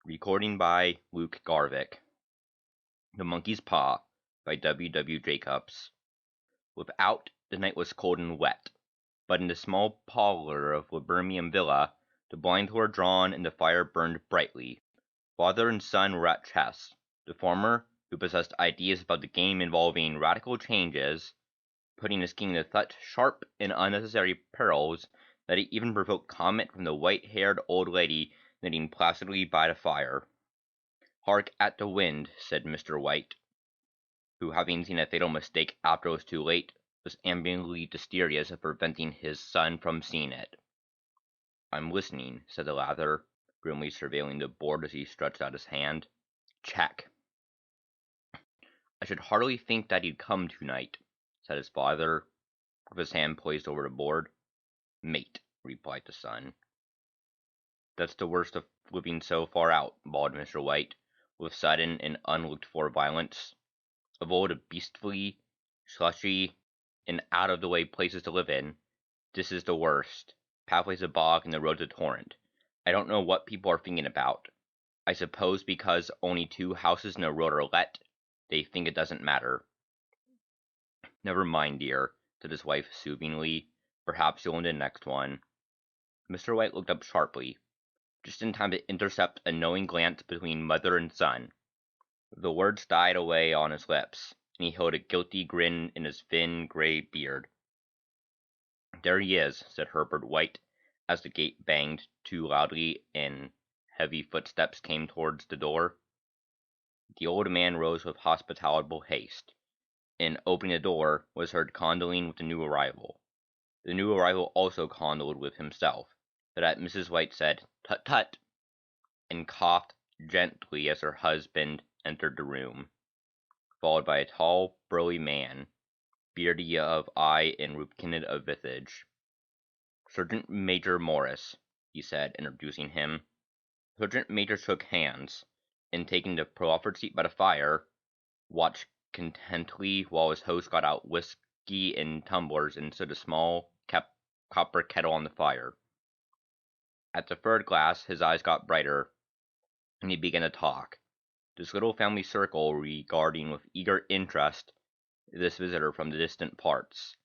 Recording by Luke Garvick. The Monkey's Paw by W. Jacobs. Without, the night was cold and wet, but in the small parlor of Laburnum Villa, the blinds were drawn and the fire burned brightly. Father and son were at chess. The former, who possessed ideas about the game involving radical changes, putting his king to such sharp and unnecessary perils that he even provoked comment from the white-haired old lady knitting placidly by the fire. "Hark at the wind," said Mr. White, who, having seen a fatal mistake after it was too late, was amiably desirous of preventing his son from seeing it. "I'm listening," said the latter, grimly surveying the board as he stretched out his hand. "Check." "I should hardly think that he'd come to-night," said his father, with his hand poised over the board. "Mate," replied the son. "That's the worst of living so far out," bawled Mr. White, with sudden and unlooked-for violence. "Of all the beastly, slushy, and out-of-the-way places to live in, this is the worst. Pathway's a bog and the road's a torrent. I don't know what people are thinking about. I suppose because only 2 houses in a road are let, they think it doesn't matter." "Never mind, dear," said his wife soothingly. "Perhaps you'll in the next one." Mr. White looked up sharply, just in time to intercept a knowing glance between mother and son. The words died away on his lips, and he held a guilty grin in his thin, gray beard. "There he is," said Herbert White, as the gate banged too loudly and heavy footsteps came towards the door. The old man rose with hospitable haste, and, opening the door, was heard condoling with the new arrival. The new arrival also condoled with himself, so that Mrs. White said, "Tut, tut," and coughed gently as her husband entered the room, followed by a tall, burly man, beardy of eye and rubicund of visage. "Sergeant Major Morris," he said, introducing him. The Sergeant Major shook hands, and taking the proffered seat by the fire, watched contentedly while his host got out whiskey and tumblers and stood a small copper kettle on the fire. At the third glass his eyes got brighter, and he began to talk, this little family circle regarding with eager interest this visitor from the distant parts,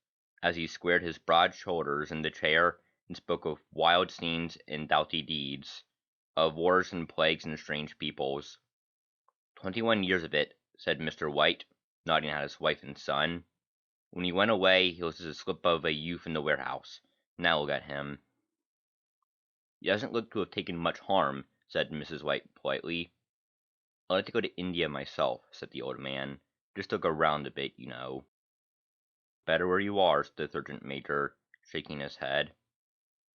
as he squared his broad shoulders in the chair and spoke of wild scenes and doughty deeds, of wars and plagues and strange peoples. 21 years of it," said Mr. White, nodding at his wife and son. "When he went away he was a slip of a youth in the warehouse. Now look at him." "He doesn't look to have taken much harm," said Mrs. White politely. "I'd like to go to India myself," said the old man. "Just look around a bit, you know." "Better where you are," said the Sergeant Major, shaking his head.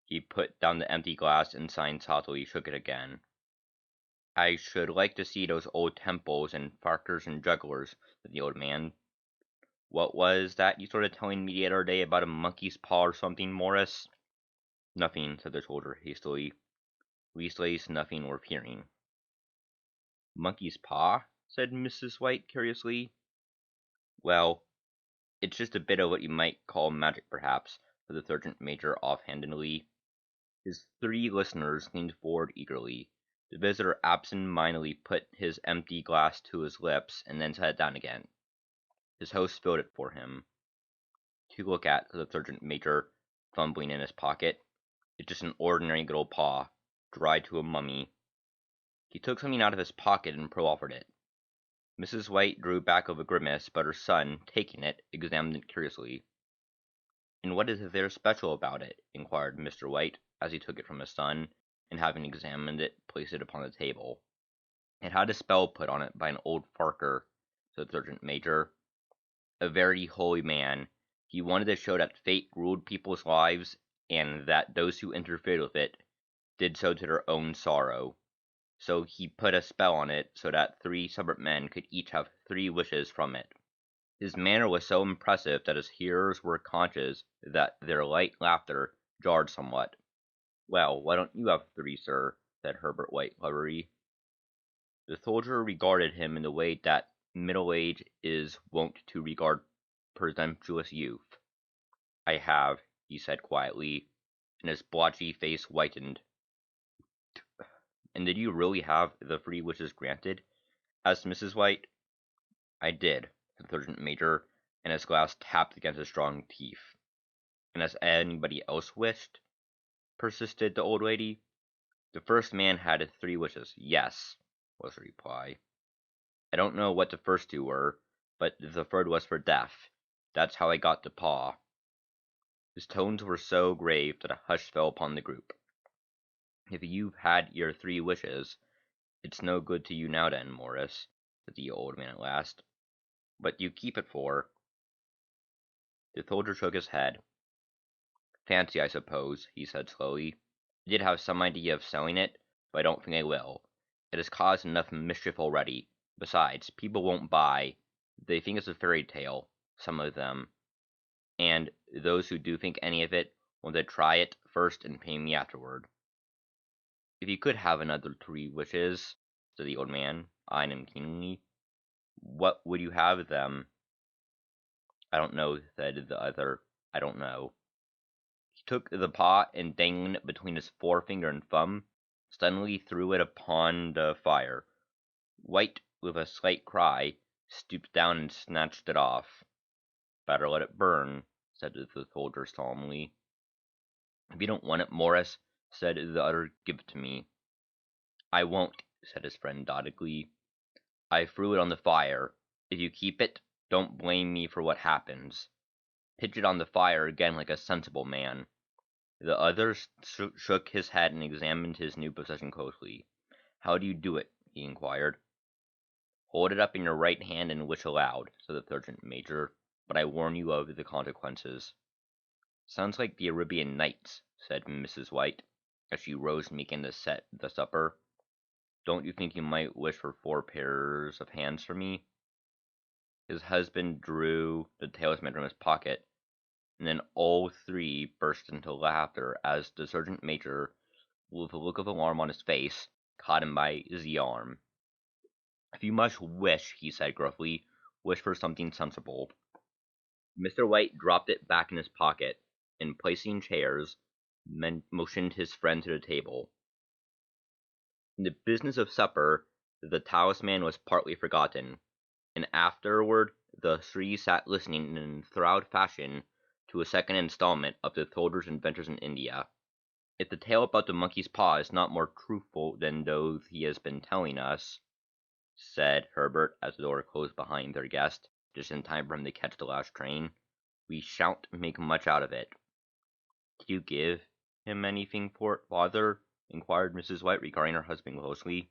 He put down the empty glass and sighing softly shook it again. "I should like to see those old temples and farkers and jugglers," said the old man. "What was that you started telling me the other day about a monkey's paw or something, Morris?" "Nothing," said the soldier hastily. "Leastways, nothing worth hearing." "Monkey's paw?" said Mrs. White curiously. "Well, it's just a bit of what you might call magic, perhaps," said the Sergeant Major offhandedly. His 3 listeners leaned forward eagerly. The visitor absent-mindedly put his empty glass to his lips and then set it down again. His host filled it for him. "To look at," said the Sergeant Major, fumbling in his pocket. "It's just an ordinary good old paw, dried to a mummy." He took something out of his pocket and proffered it. Mrs. White drew back with a grimace, but her son, taking it, examined it curiously. "And what is there special about it?" inquired Mr. White, as he took it from his son, and having examined it, placed it upon the table. "It had a spell put on it by an old farker," said the Sergeant Major. "A very holy man. He wanted to show that fate ruled people's lives, and that those who interfered with it did so to their own sorrow. So he put a spell on it so that 3 separate men could each have 3 wishes from it. His manner was so impressive that his hearers were conscious that their light laughter jarred somewhat. "Well, why don't you have 3, sir?" said Herbert White cleverly. The soldier regarded him in the way that middle age is wont to regard presumptuous youth. "I have," he said quietly, and his blotchy face whitened. "And "And did you really have the 3 wishes granted?" asked Mrs. White. "I did," said the sergeant major, and his glass tapped against his strong teeth. "And has anybody else wished?" persisted the old lady. "The first man had 3 wishes, yes," was the reply. "I don't know what the first 2 were, but the third was for death. That's how I got the paw." His tones were so grave that a hush fell upon the group. "If you've had your 3 wishes, it's no good to you now then, Morris," said the old man at last. "What do you keep it for?" The soldier shook his head. "Fancy, I suppose," he said slowly. "I did have some idea of selling it, but I don't think I will. It has caused enough mischief already. Besides, people won't buy. They think it's a fairy tale, some of them. And those who do think any of it want to try it first and pay me afterward." "If you could have another 3 wishes," said the old man, eyeing him keenly, "what would you have them?" "I don't know," said the other. "I don't know." He took the paw and, dangling it between his forefinger and thumb, suddenly threw it upon the fire. White, with a slight cry, stooped down and snatched it off. "Better let it burn," said the soldier solemnly. "If you don't want it, Morris," said the other, "give it to me." "I won't," said his friend doggedly. "I threw it on the fire. If you keep it, don't blame me for what happens. Pitch it on the fire again like a sensible man." The other shook his head and examined his new possession closely. "How do you do it?" he inquired. "Hold it up in your right hand and wish aloud," said the sergeant major, "but I warn you of the consequences." "Sounds like the Arabian Nights," said Mrs. White, as she rose and began to set the supper. "Don't you think you might wish for 4 pairs of hands for me?" His husband drew the talisman from his pocket, and then all 3 burst into laughter as the sergeant major, with a look of alarm on his face, caught him by the arm. "If you must wish," he said gruffly, "wish for something sensible." Mr. White dropped it back in his pocket, and placing chairs, motioned his friend to the table. In the business of supper, the talisman was partly forgotten, and afterward the 3 sat listening in enthralled fashion to a second installment of the Soldier's Adventures in India. "If the tale about the monkey's paw is not more truthful than those he has been telling us," said Herbert, as the door closed behind their guest, just in time for him to catch the last train, "we shan't make much out of it." "Did you give him anything for it, father?" inquired Mrs. White, regarding her husband closely.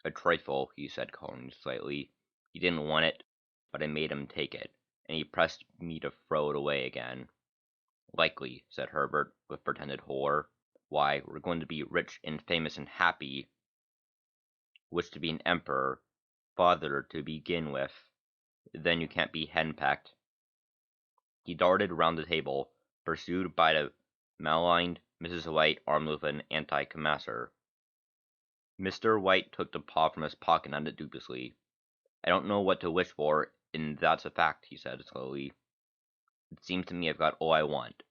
"A trifle," he said, coloring slightly. "He didn't want it, but I made him take it, and he pressed me to throw it away again." "Likely," said Herbert, with pretended horror. "Why, we're going to be rich and famous and happy. Wish to be an emperor, father, to begin with. Then you can't be henpecked." He darted round the table, pursued by the maligned Mrs. White, armed with an anti-macassar. Mr. White took the paw from his pocket and nodded dubiously. "I don't know what to wish for, and that's a fact," he said slowly. "It seems to me I've got all I want."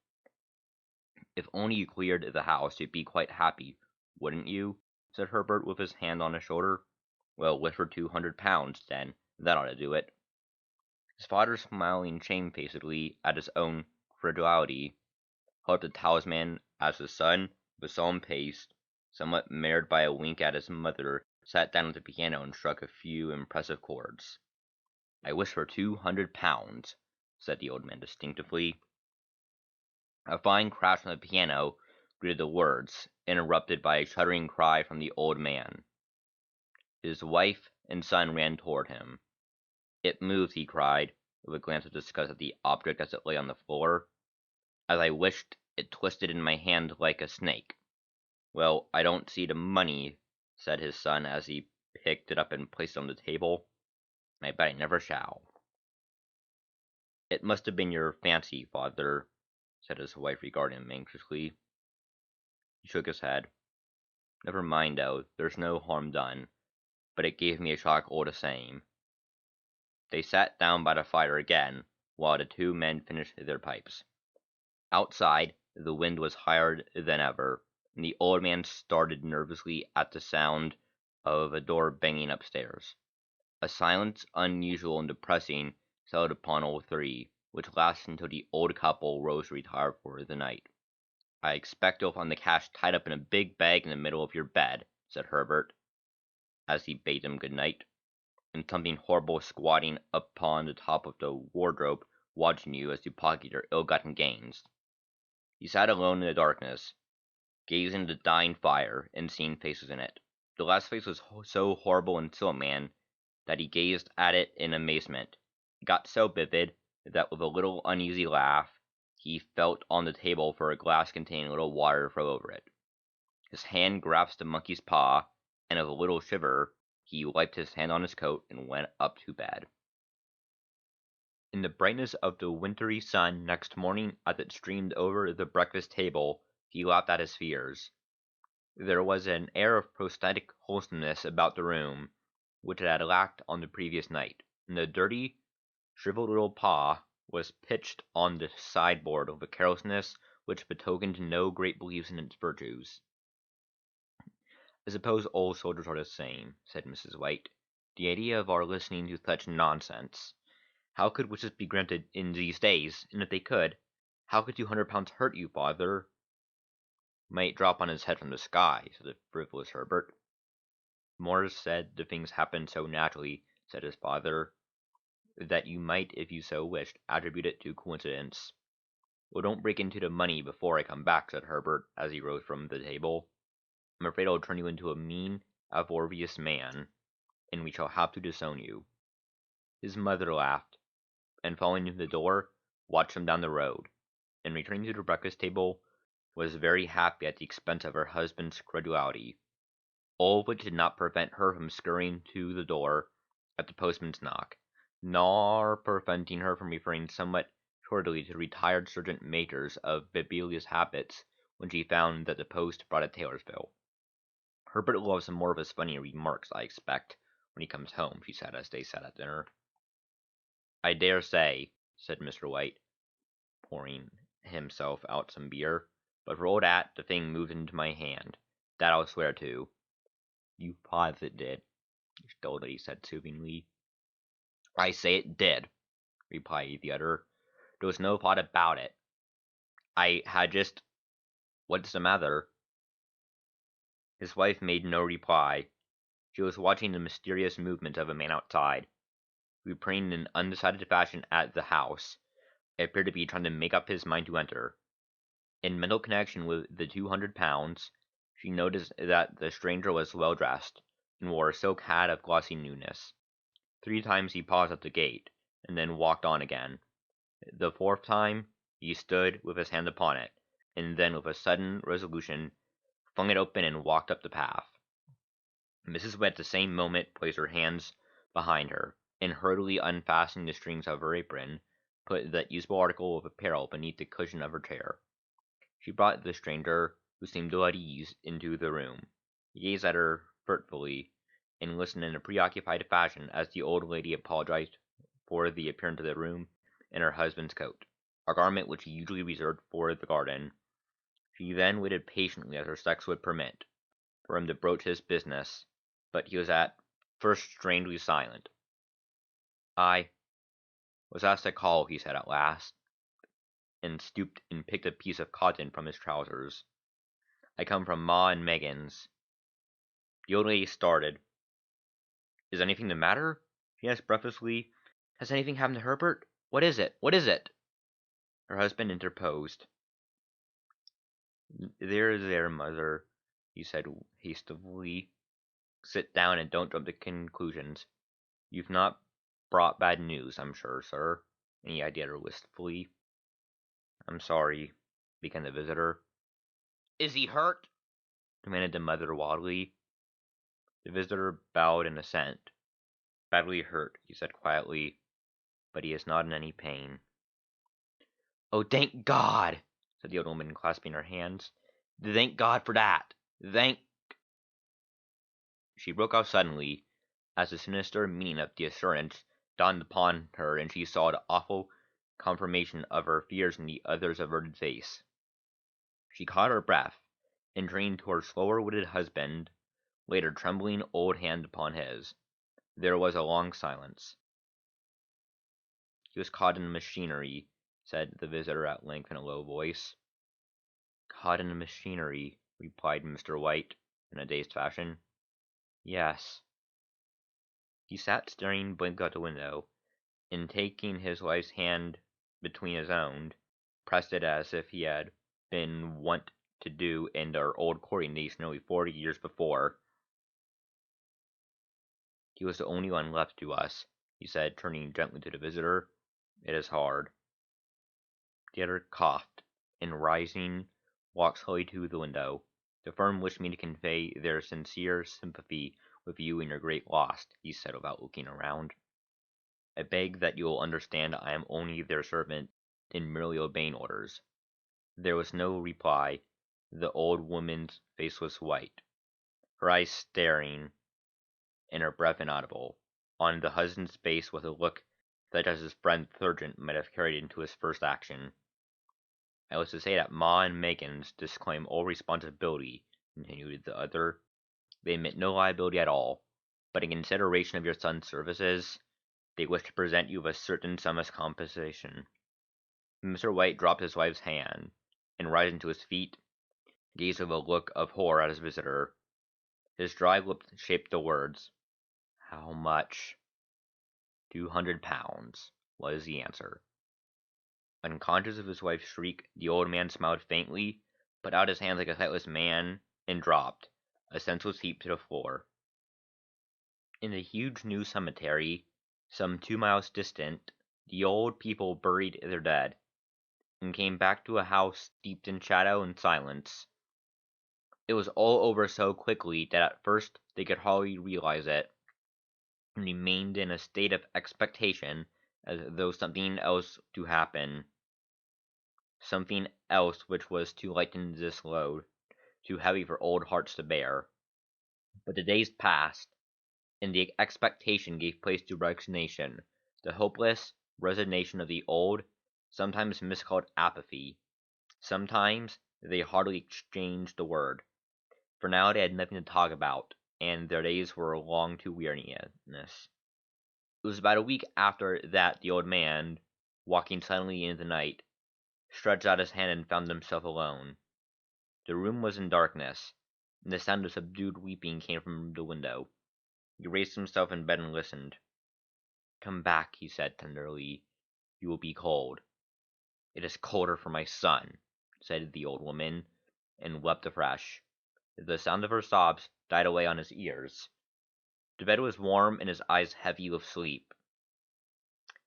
"If only you cleared the house, you'd be quite happy, wouldn't you?" said Herbert, with his hand on his shoulder. "Well, wish for £200, then. That ought to do it." His father, smiling shamefacedly at his own credulity, held up the talisman as his son, with a solemn pace, somewhat marred by a wink at his mother, sat down at the piano and struck a few impressive chords. "I wish for £200, said the old man distinctively. A fine crash from the piano greeted the words, interrupted by a shuddering cry from the old man. His wife and son ran toward him. "It moves," he cried, with a glance of disgust at the object as it lay on the floor. "As I wished, it twisted in my hand like a snake." "Well, I don't see the money," said his son, as he picked it up and placed it on the table. "I bet I never shall." "It must have been your fancy, father," said his wife, regarding him anxiously. He shook his head. "Never mind, though, there's no harm done, but it gave me a shock all the same." They sat down by the fire again, while the 2 men finished their pipes. Outside, the wind was higher than ever, and the old man started nervously at the sound of a door banging upstairs. A silence unusual and depressing settled upon all three, which lasted until the old couple rose to retire for the night. "I expect you'll find the cash tied up in a big bag in the middle of your bed," said Herbert, as he bade them good night, "and something horrible squatting upon the top of the wardrobe, watching you as you pocket your ill-gotten gains." He sat alone in the darkness, gazing at the dying fire, and seeing faces in it. The last face was so horrible and so man that he gazed at it in amazement. It got so vivid that with a little uneasy laugh, he felt on the table for a glass containing a little water to throw over it. His hand grasped the monkey's paw, and with a little shiver, he wiped his hand on his coat and went up to bed. In the brightness of the wintry sun next morning, as it streamed over the breakfast table, he laughed at his fears. There was an air of prosthetic wholesomeness about the room, which it had lacked on the previous night, and the dirty, shriveled little paw was pitched on the sideboard with a carelessness which betokened no great belief in its virtues. "I suppose old soldiers are the same," said Mrs. White. "The idea of our listening to such nonsense! How could wishes be granted in these days? And if they could, how could £200 hurt you, father?" "Might drop on his head from the sky," said the frivolous Herbert. "Morris said the things happened so naturally," said his father, "that you might, if you so wished, attribute it to coincidence." "Well, don't break into the money before I come back," said Herbert, as he rose from the table. "I'm afraid I'll turn you into a mean, avaricious man, and we shall have to disown you." His mother laughed, and following him to the door, watched him down the road, and returning to the breakfast table, was very happy at the expense of her husband's credulity, all of which did not prevent her from scurrying to the door at the postman's knock, nor preventing her from referring somewhat shortly to the retired sergeant major's of bibulous habits when she found that the post brought a tailor's bill. "Herbert will have some more of his funny remarks, I expect, when he comes home," she said as they sat at dinner. "I dare say," said Mr. White, pouring himself out some beer, "but for all that, the thing moved into my hand. That I'll swear to." "You pause it did," the old lady said soothingly. "I say it did," replied the other. "There was no thought about it. I had just— What's the matter?" His wife made no reply. She was watching the mysterious movements of a man outside, who, praying in undecided fashion at the house, appeared to be trying to make up his mind to enter. In mental connection with the £200, she noticed that the stranger was well dressed, and wore a silk hat of glossy newness. 3 times he paused at the gate, and then walked on again. The 4th time he stood with his hand upon it, and then with a sudden resolution flung it open and walked up the path. Mrs. White at the same moment placed her hands behind her, and hurriedly unfastening the strings of her apron, put that useful article of apparel beneath the cushion of her chair. She brought the stranger, who seemed ill at ease, into the room. He gazed at her furtively, and listened in a preoccupied fashion as the old lady apologized for the appearance of the room in her husband's coat, a garment which he usually reserved for the garden. She then waited patiently as her sex would permit, for him to broach his business, but he was at first strangely silent. "I was asked to call," he said at last, and stooped and picked a piece of cotton from his trousers. "I come from Ma and Megan's." The old lady started. "Is anything the matter?" she asked breathlessly. "Has anything happened to Herbert? What is it? What is it?" Her husband interposed. There, mother," he said hastily. "Sit down and don't jump to conclusions. You've not brought bad news, I'm sure, sir," and he eyed her wistfully. "I'm sorry," began the visitor. "Is he hurt?" demanded the mother wildly. The visitor bowed in assent. "Badly hurt," he said quietly, "but he is not in any pain." "Oh, thank God!" said the old woman, clasping her hands. "Thank God for that! Thank—" She broke off suddenly, as the sinister meaning of the assurance dawned upon her, and she saw the awful confirmation of her fears in the other's averted face. She caught her breath, and turning to her slower-witted husband, laid her trembling old hand upon his. There was a long silence. "He was caught in the machinery," said the visitor at length in a low voice. "Caught in the machinery," replied Mr. White, in a dazed fashion. "Yes." He sat staring blankly out the window, and taking his wife's hand between his own, pressed it as if he had been wont to do in their old courting days nearly 40 years before. "He was the only one left to us," he said, turning gently to the visitor. "It is hard." The other coughed, and rising, walked slowly to the window. "The firm wished me to convey their sincere sympathy with you in your great loss," he said without looking around. "I beg that you will understand I am only their servant and merely obeying orders." There was no reply. The old woman's face was white, her eyes staring, and her breath inaudible. On the husband's face was a look such as his friend Sergeant might have carried into his first action. "I was to say that Ma and Megan's disclaim all responsibility," continued the other. "They admit no liability at all, but in consideration of your son's services, they wish to present you with a certain sum as compensation." Mr. White dropped his wife's hand, and rising to his feet, gazed with a look of horror at his visitor. His dry lips shaped the words. "How much?" £200, was the answer. Unconscious of his wife's shriek, the old man smiled faintly, put out his hands like a sightless man, and dropped, a senseless heap, to the floor. In the huge new cemetery, some 2 miles distant, the old people buried their dead, and came back to a house steeped in shadow and silence. It was all over so quickly that at first they could hardly realize it, and remained in a state of expectation as though something else to happen. Something else which was to lighten this load, too heavy for old hearts to bear. But the days passed, and the expectation gave place to resignation, the hopeless resignation of the old, sometimes miscalled apathy. Sometimes they hardly exchanged the word, for now they had nothing to talk about, and their days were long to weariness. It was about a week after that the old man, walking suddenly into the night, stretched out his hand and found himself alone. The room was in darkness, and the sound of subdued weeping came from the window. He raised himself in bed and listened. "Come back," he said tenderly. "You will be cold." "It is colder for my son," said the old woman, and wept afresh. The sound of her sobs died away on his ears. The bed was warm and his eyes heavy with sleep.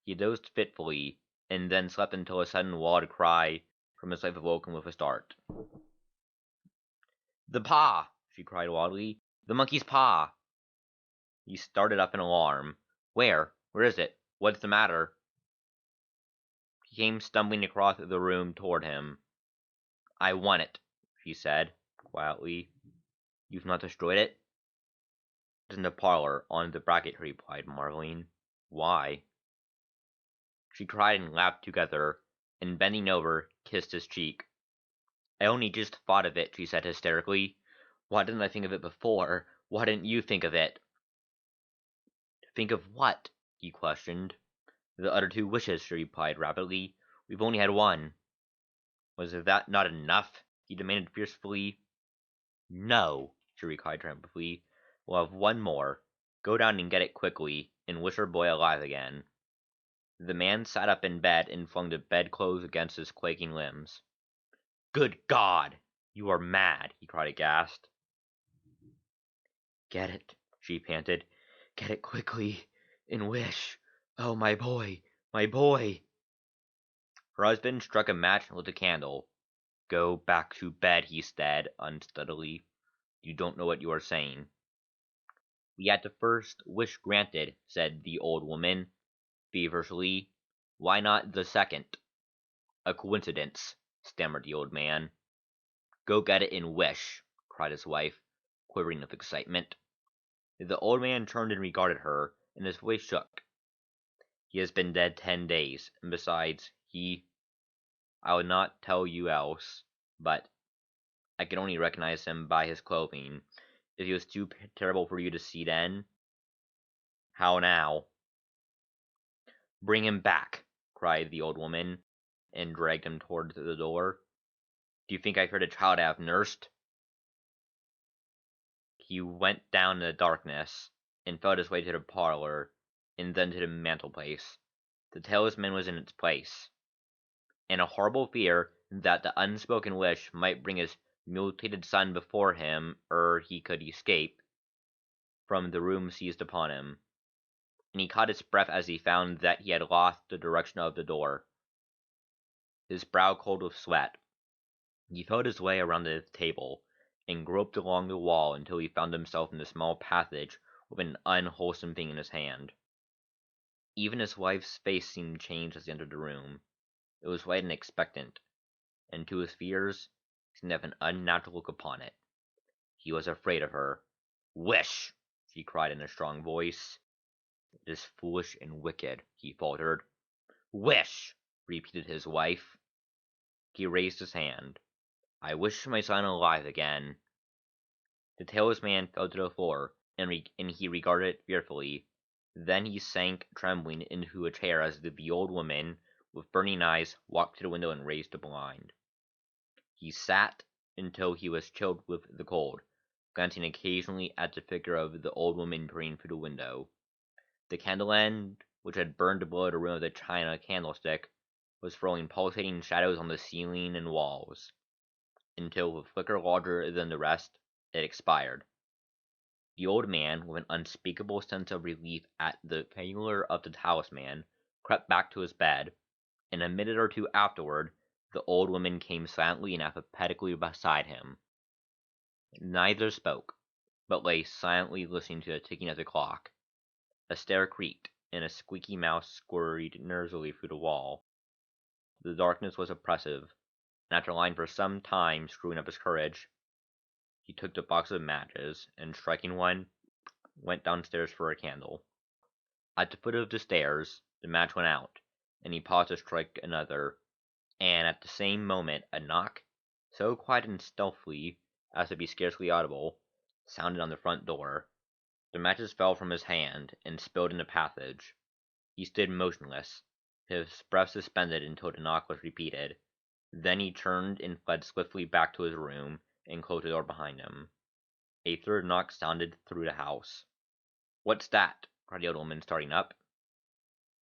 He dozed fitfully, and then slept until a sudden wild cry from his wife awoke him with a start. "The paw!" she cried wildly. "The monkey's paw!" He started up in alarm. "Where? Where is it? What's the matter?" He came stumbling across the room toward him. "I want it," she said, quietly. "You've not destroyed it?" "It's in the parlor, on the bracket," he replied, marveling. "Why?" She cried and laughed together, and bending over, kissed his cheek. "I only just thought of it," she said hysterically. "Why didn't I think of it before? Why didn't you think of it?" "Think of what?" he questioned. "The other 2 wishes," she replied rapidly. "We've only had one." "Was that not enough?" he demanded fiercely. "No," she replied triumphantly. "We'll have one more. Go down and get it quickly, and wish our boy alive again." The man sat up in bed and flung the bedclothes against his quaking limbs. "Good God! You are mad!" he cried aghast. "Get it," she panted. "Get it quickly, and wish. Oh, my boy! My boy!" Her husband struck a match and lit a candle. "Go back to bed," he said unsteadily. "You don't know what you are saying." "We had the first wish granted," said the old woman, feverishly. "Why not the second?" "A coincidence," stammered the old man. "Go get it and wish," cried his wife, quivering with excitement. The old man turned and regarded her, and his voice shook. "He has been dead 10 days, and besides, I will not tell you else, but I could only recognize him by his clothing. If he was too terrible for you to see then, how now? Bring him back, cried the old woman, and dragged him toward the door. Do you think I hurt a child I have nursed? He went down in the darkness, and felt his way to the parlor, and then to the mantelpiece. The talisman was in its place, and a horrible fear that the unspoken wish might bring his mutilated son before him ere he could escape from the room seized upon him, and he caught his breath as he found that he had lost the direction of the door. His brow cold with sweat, he felt his way around the table, and groped along the wall until he found himself in the small passage with an unwholesome thing in his hand. Even his wife's face seemed changed as he entered the room. It was white and expectant, and to his fears seemed to have an unnatural look upon it. He was afraid of her. "Wish!" she cried in a strong voice. "It is foolish and wicked," he faltered. "Wish!" repeated his wife. He raised his hand. "I wish my son alive again." The talisman fell to the floor, and he regarded it fearfully. Then he sank trembling into a chair as the old woman, with burning eyes, walked to the window and raised the blind. He sat until he was chilled with the cold, glancing occasionally at the figure of the old woman peering through the window. The candle end, which had burned below the rim of the china candlestick, was throwing pulsating shadows on the ceiling and walls, until, with a flicker larger than the rest, it expired. The old man, with an unspeakable sense of relief at the failure of the talisman, crept back to his bed, and a minute or two afterward the old woman came silently and apathetically beside him. Neither spoke, but lay silently listening to the ticking of the clock. A stair creaked, and a squeaky mouse scurried nervously through the wall. The darkness was oppressive, and after lying for some time screwing up his courage, he took the box of matches, and striking one, went downstairs for a candle. At the foot of the stairs the match went out, and he paused to strike another, and at the same moment a knock, so quiet and stealthy as to be scarcely audible, sounded on the front door. The matches fell from his hand and spilled in the passage. He stood motionless, his breath suspended until the knock was repeated. Then he turned and fled swiftly back to his room and closed the door behind him. A third knock sounded through the house. "What's that?" cried the old woman, starting up.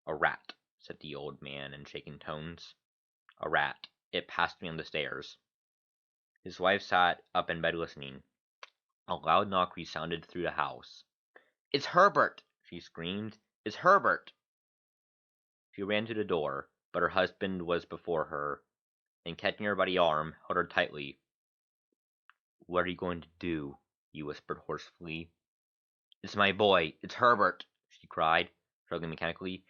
"A rat," said the old man in shaking tones. "A rat. It passed me on the stairs." His wife sat up in bed listening. A loud knock resounded through the house. "It's Herbert!" she screamed. "It's Herbert!" She ran to the door, but her husband was before her, and catching her by the arm, held her tightly. "What are you going to do?" he whispered hoarsely. "It's my boy! It's Herbert!" she cried, struggling mechanically.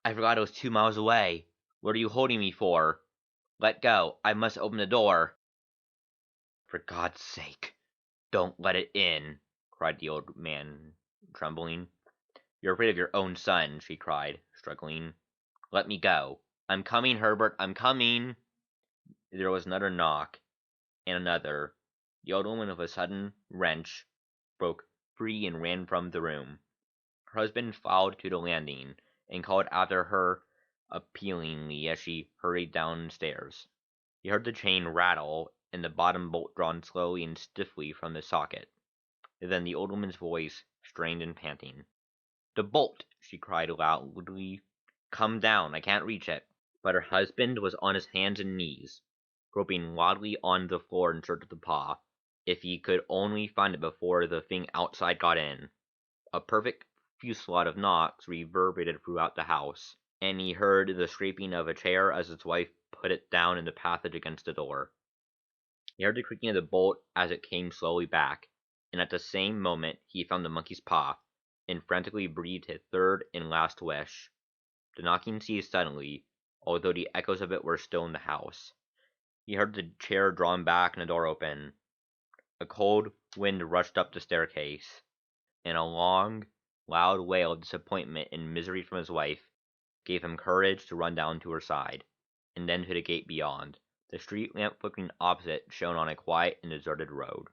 "I forgot it was 2 miles away. What are you holding me for? Let go! I must open the door!" "For God's sake, don't let it in!" cried the old man, trembling. "You're afraid of your own son," she cried, struggling. "Let me go! I'm coming, Herbert! I'm coming!" There was another knock, and another. The old woman, with a sudden wrench, broke free and ran from the room. Her husband followed to the landing, and called after her appealingly as she hurried downstairs. He heard the chain rattle and the bottom bolt drawn slowly and stiffly from the socket. Then the old woman's voice, strained and panting. "The bolt!" she cried loudly. "Come down! I can't reach it!" But her husband was on his hands and knees, groping wildly on the floor in search of the paw. If he could only find it before the thing outside got in! A perfect fusillade of knocks reverberated throughout the house, and he heard the scraping of a chair as his wife put it down in the passage against the door. He heard the creaking of the bolt as it came slowly back, and at the same moment he found the monkey's paw, and frantically breathed his third and last wish. The knocking ceased suddenly, although the echoes of it were still in the house. He heard the chair drawn back and the door open. A cold wind rushed up the staircase, and a long, loud wail of disappointment and misery from his wife gave him courage to run down to her side, and then to the gate beyond. The street lamp flickering opposite shone on a quiet and deserted road.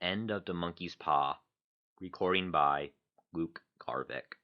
End of The Monkey's Paw. Recording by Luke Garvik.